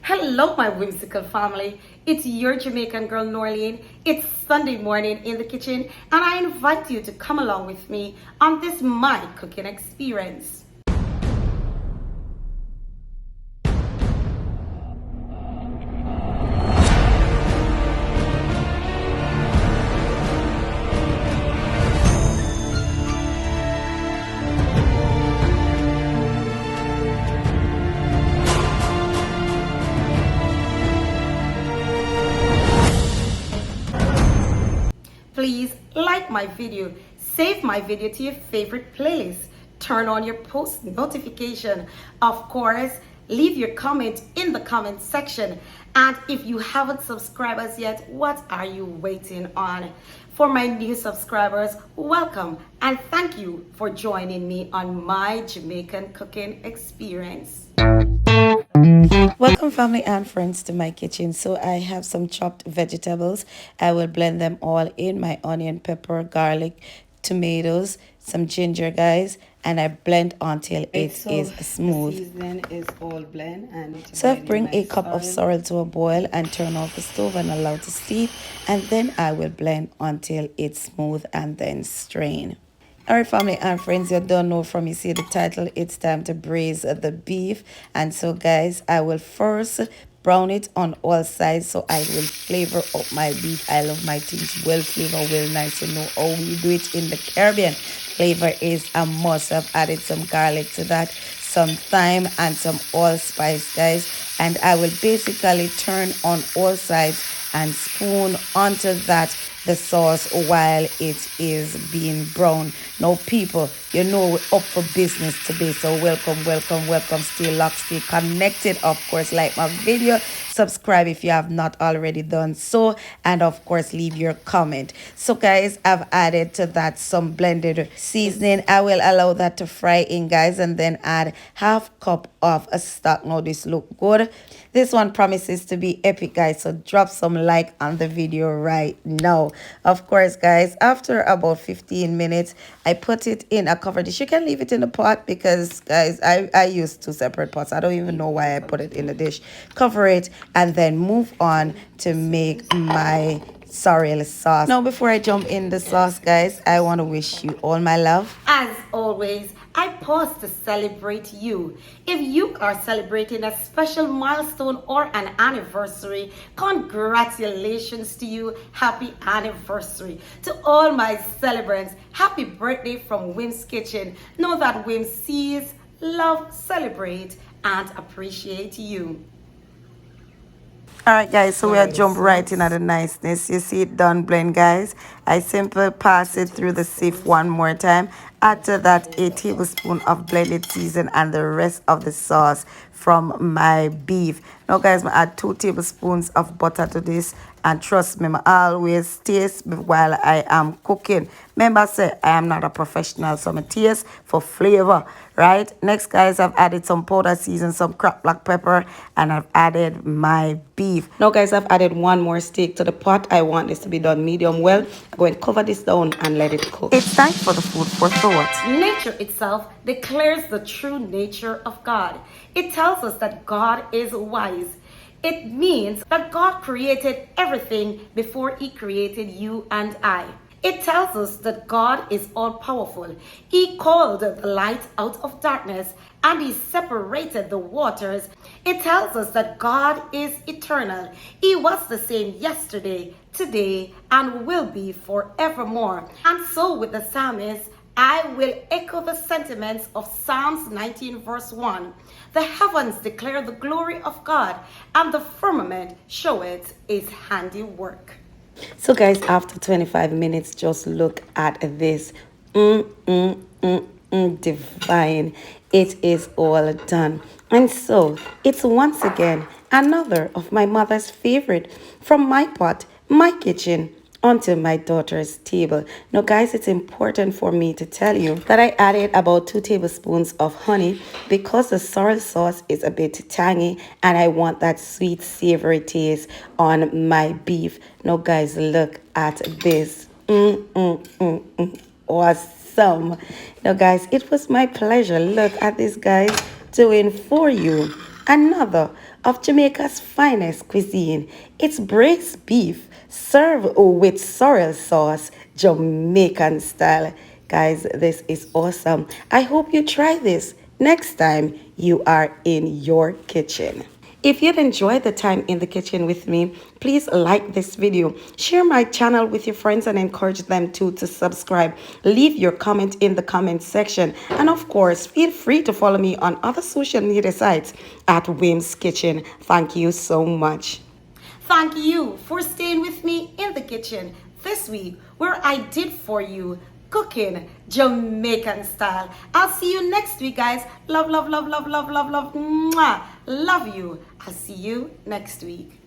Hello, my whimsical family. It's your Jamaican girl, Norlene. It's Sunday morning in the kitchen, and I invite you to come along with me on this my cooking experience. Please like my video, save my video to your favorite playlist, turn on your post notification. Of course, leave your comment in the comment section. And if you haven't subscribed us yet, what are you waiting on? For my new subscribers, welcome and thank you for joining me on my Jamaican cooking experience. Welcome, family and friends, to my kitchen. So I have some chopped vegetables. I will blend them all in my onion, pepper, garlic, tomatoes, some ginger, guys, and I blend until it is smooth. The seasoning is all blend and So I bring a cup of sorrel to a boil and turn off the stove and allow to steep, and then I will blend until it's smooth and then strain. Alright, family and friends, you don't know from you see the title, it's time to braise the beef. And so guys, I will first brown it on all sides so I will flavor up my beef. I love my things well flavor, well nice. You know how we do it in the Caribbean. Flavor is a must. I've added some garlic to that, some thyme and some allspice, guys, and I will basically turn on all sides and spoon onto that the sauce while it is being browned. Now people, you know we're up for business today, so welcome, stay locked, stay connected. Of course, like my video, subscribe if you have not already done so, and of course leave your comment. So guys, I've added to that some blended seasoning. I will allow that to fry in, guys, and then add half cup of a stock. Now this look good. This one promises to be epic, guys, so drop some like on the video right now. Of course, guys, after about 15 minutes I put it in a cover dish. You can leave it in a pot because, guys, I use two separate pots. I don't even know why I put it in a dish. Cover it and then move on to make my sorrel sauce. Now before I jump in the sauce, guys, I want to wish you all my love. As always, I pause to celebrate you. If you are celebrating a special milestone or an anniversary, congratulations to you. Happy anniversary. To all my celebrants, happy birthday from Wim's Kitchen. Know that Wim sees, love, celebrate, and appreciate you. Alright guys, so we'll jump right in at the niceness. You see it done blend, guys. I simply pass it through the sieve one more time. After that, a tablespoon of blended season and the rest of the sauce from my beef. Now guys, I add 2 tablespoons of butter to this, and trust me, I always taste while I am cooking. Remember, say I am not a professional, so I taste for flavor, right? Next, guys, I've added some powder season, some cracked black pepper, and I've added my beef. Now guys, I've added 1 more steak to the pot. I want this to be done medium well. I'm going to cover this down and let it cook. It's time for the food for thought. Nature itself declares the true nature of God. It tells us that God is wise. It means that God created everything before he created you and I. It tells us that God is all-powerful. He called the light out of darkness and he separated the waters. It tells us that God is eternal. He was the same yesterday, today, and will be forevermore. And so with the psalmist, I will echo the sentiments of Psalms 19 verse 1. The heavens declare the glory of God, and the firmament showeth his handiwork. So guys, after 25 minutes, just look at this. Divine. It is all done. And so, it's once again another of my mother's favorite, from my pot, my kitchen, onto my daughter's table. Now guys, it's important for me to tell you that I added about 2 tablespoons of honey because the sorrel sauce is a bit tangy and I want that sweet savory taste on my beef. Now guys, look at this. Awesome. Now guys, it was my pleasure. Look at this, guys, doing for you another of Jamaica's finest cuisine. It's braised beef served with sorrel sauce, Jamaican style. Guys, this is awesome. I hope you try this next time you are in your kitchen. If you'd enjoyed the time in the kitchen with me, please like this video, share my channel with your friends and encourage them to subscribe. Leave your comment in the comment section. And of course, feel free to follow me on other social media sites at Wim's Kitchen. Thank you so much. Thank you for staying with me in the kitchen this week, where I did for you cooking Jamaican style. I'll see you next week, guys. Love, love, love, love, love, love, love. Mwah. Love you. I'll see you next week.